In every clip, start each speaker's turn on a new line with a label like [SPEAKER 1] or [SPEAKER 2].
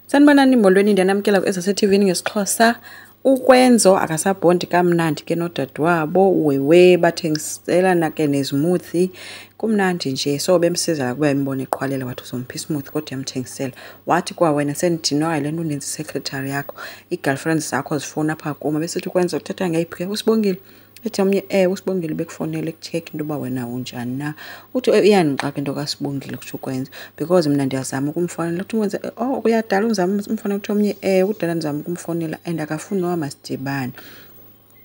[SPEAKER 1] Sanibonani molweni ndiyanamkela ku-SATV ngesiXhosa. UKwenzo akasabhondi kamnandi ke nodadewabo wewe bathengiselana ke nezimoothie. Kumnandi nje so bemsiza kuba imbona eqhwalela wathi uzompha ismoothie kodwa yamthengisela. Wathi kwa wena sendidinwayo le nto undenza secretary yakho. Ii-girlfriends zakho zifona apha kuma besithi uKwenzo uthetha ngayiphi ke uSibongile. Ethi omnye uSibongile bekufonele kucheck into yoba wena unjani na. Uthi iyanixaka into kaSibongile kutsho uKwenzo because mina ndiyazama ukumfonela. Uthi wenze uyadala uzama umfonela uthi omnye udala ndizama ukumfonela and akafuni noba masidibane.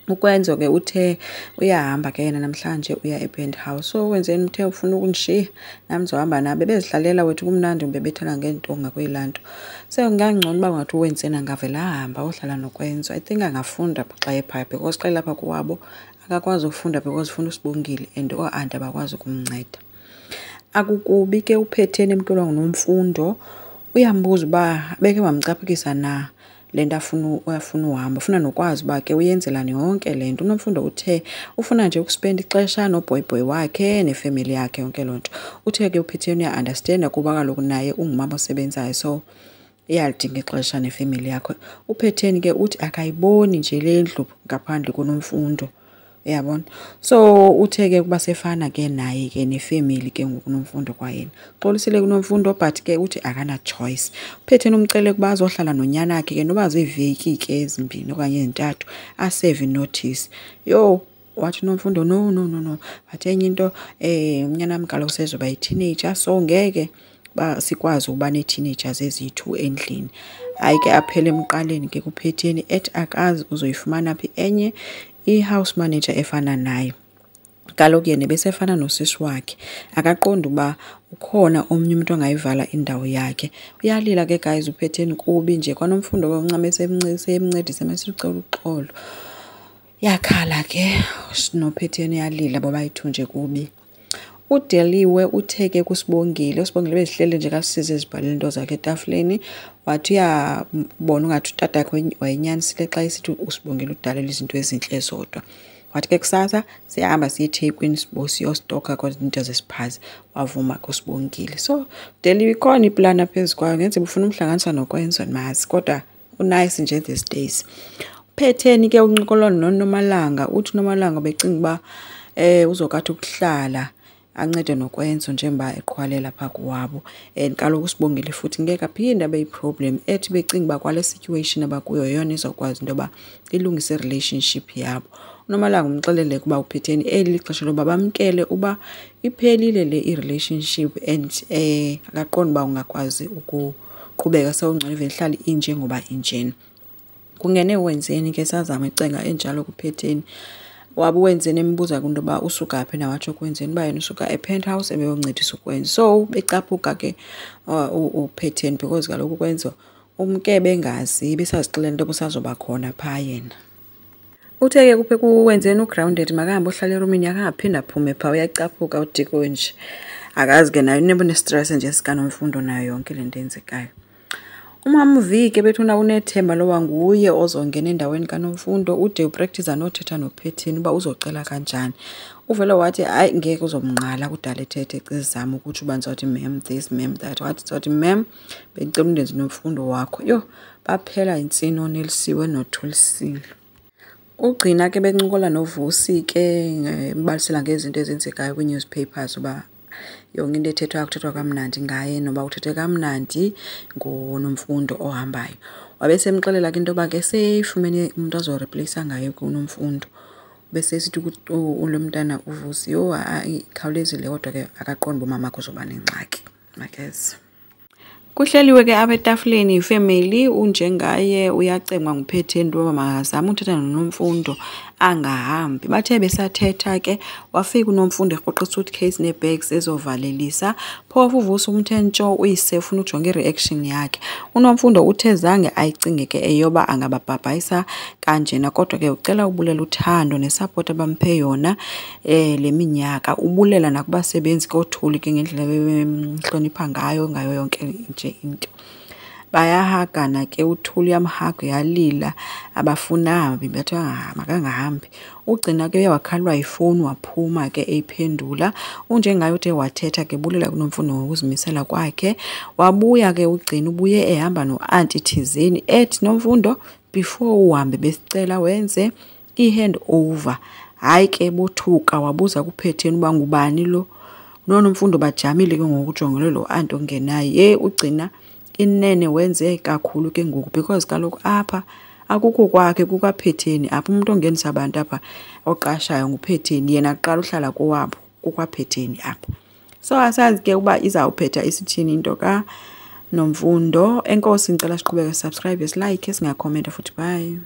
[SPEAKER 1] UKwenzo ke uthe uyahamba ke yena namhlanje uya ePenthouse. So wenzeni uthe ufuna ukundishiya nami ndizohamba nabe bezidlalela wethu kumnandi ubebethana ngentonga kwelanto. Sekungangcono uba ngathi wenzeni ngavela ahamba ohlala noKwenzo. I think angafunda xa ephaya because xa lapha kuwabo akakwazi ukufunda because ufuna uSibongile and o-aunt abakwazi ukumnceda. Akukubi ke uPhetheni emntwana nguNomfundo uyambuza uba beke wamcaphukisa na lento uyafuna uhamba ufuna nokwazi uba ke uyenzelani yonke lento. UNomfundo uthe ufuna nje ukuspend ixesha noboyboy wakhe nefamily yakhe yonke lonto. Uthe ke uPhetheni uya-understand kuba kaloku naye ungumama osebenzayo so iyalidinga ixesha nefamily yakho. uPhetheni ke uthi akayiboni nje le ndlu ngaphandle kuNomfundo. Uyabona? So uthe ke kuba sefana ke naye ke nefamily ke ngokuNomfundo kwayena. Xolisile kuNomfundo but ke uthi akana choice. uPhetheni umcele kuba azohlala nonyana yakhe ke noba ziveki ke ezimbini okanye ezintathu a-serve notice. Yo wathi uNomfundo no. But enye into unyana wami kaloku sezoba yi-teenager so ngeke sikwazi ukuba nee-teenagers ezithu endlini. Hayi ke aphele emqaleni ke kuPhetheni ethi akazi uzoyifumana phi enye i-house manager efana naye. Kaloku yena besefana nosisi wakhe akaqonda uba ukhona omnye umuntu ongayivala indawo yakhe. Uyalila ke guys uPhetheni kubi nje kwaNomfundo kwancame semncedisa mesicela uxolo. Yakhala ke noPhetheni yalila bobayithu nje kubi. UDeliwe utheke kuSibongile. uSibongile bezihlele nje kasize ezibhalela into zakhe etafuleni. Wathi uyabona ungathi utata yakhe wayenyanisile xa isithi uSibongile udalela izinto ezinhle zodwa. Wathi ke kusasa siyahamba siye eThekwini siyostoka kwezinto zesiphazi. Wavuma kuSibongile. So Deliwe ikhona iplana phezukwayo ngenze ufuna umhlanganisa noKwenzo mazi kodwa unice nje these days. uPhetheni ke uncokolona noNomalanga uthi uNomalanga becinga uba uzokathi ukuhlala ancede noKwenzo njengoba eqhwalela pha kuwabo and kaloku uSibongile futhi ngeke aphinde abe yi-problem ethi becinga uba kwale situation abakuyo yona izokwazi into yoba ilungise relationship yabo. uNomalanga umxelele kuba uPhetheni eli lixesha loba bamkele uba iphelile le i-relationship and akaqonda uba ungakwazi ukuqhubeka sewungcono vele ihlale inje ngoba injeni. Kungene wenzeni ke sazama icenga enjalo kuPhetheni. Wabe wenzeni embuza kunto ba usuka phi na watsho kwenzeni ba yena usuka ePenthouse ebeyoncedisa uKwenzo. So becaphuka ke uPhetheni because kaloku uKwenzo umke bengazi besazixelela into busazoba khona pha yena. Utheke kuphe kuwenzeni uGrounded makahambe ohlala erumini yakhe angaphinda aphume pha uyacaphuka uDiko nje. Akazi ke nayo nebe ne-stress nje sikaNomfundo nayo yonke lento enzekayo. Umama uVike bethuna unethemba lowa nguye ozongena endaweni kaNomfundo ude upractice nothetha noPhetheni uba uzocela kanjani. Uvele wathi hayi ngeke uzomnqala kudala ethethe ecizama ukuthi uba ngizothi ma'am this ma'am that wathi ngizothi ma'am bengicela undenze Nomfundo wakho. Yo baphela insini onelisiwe nothulisile. Ugcina ke bencokola noVusi ke mbalisela ngezinto ezenzekayo kwi-newspapers uba yonke into ethethwayo kuthethwa kamnandi ngaye noba uthethe kamnandi ngoNomfundo ohambayo. Wabesemxelela ke into yoba ke seyifumene umuntu azoreplace ngayo kuNomfundo. Bese sithi lo mntana uVusi yo ikhawulezile kodwa ke akaqonda uba mamakhe uzoba nengxaki. Makezi. Kuhleliwe ke abetafuleni ifamily unjengaye uyacengwa nguPhetheni ngoba makazama uthetha noNomfundo angahambi. Bathe besathetha ke wafika uNomfundo eqoqa suitcase nebags ezovalelisa. Phofu uVusi umthentsho uyise ufuna ujonga ireaction yakhe. uNomfundo uthe zange ayicinge ke eyoba angababhabhayisa kanjena kodwa ke ucela ubulela uthando nesupport abamphe yona le minyaka. Ubulela nakubasebenzi kothuli ke ngendlela bemhlonipha ngayo yonke nje into. bayahagana ke uThuli uyamhaga yalila abafunahambi bathi makangahambi. Ugcina ke wakhalwa ifoni waphuma ke eyiphendula unjengayo uthe wathetha ke bulela kuNomfundo ngokuzimisela kwakhe. Wabuya ke ugcina ubuye ehamba no-anti thizeni ethi Nomfundo before uhambe besicela wenze i-hand over. Hayi ke bothuka wabuza kuPhetheni uba ngubani lo. NoNomfundo bajamile ke ngokujongele lo anti ongenayo. Ugcina inene wenze kakhulu ke ngoku because kaloku apha akukho kwakhe kukaPhetheni apha umuntu ongenisa abantu apha oqashayo nguPhetheni yena aqala uhlala kowabo kukwaPhetheni apha. So asazi ke uba izawuphetha isithini into kaNomfundo. Enkosi ngicela siqhubeke subscribe, like, singakhomenta futhi bye.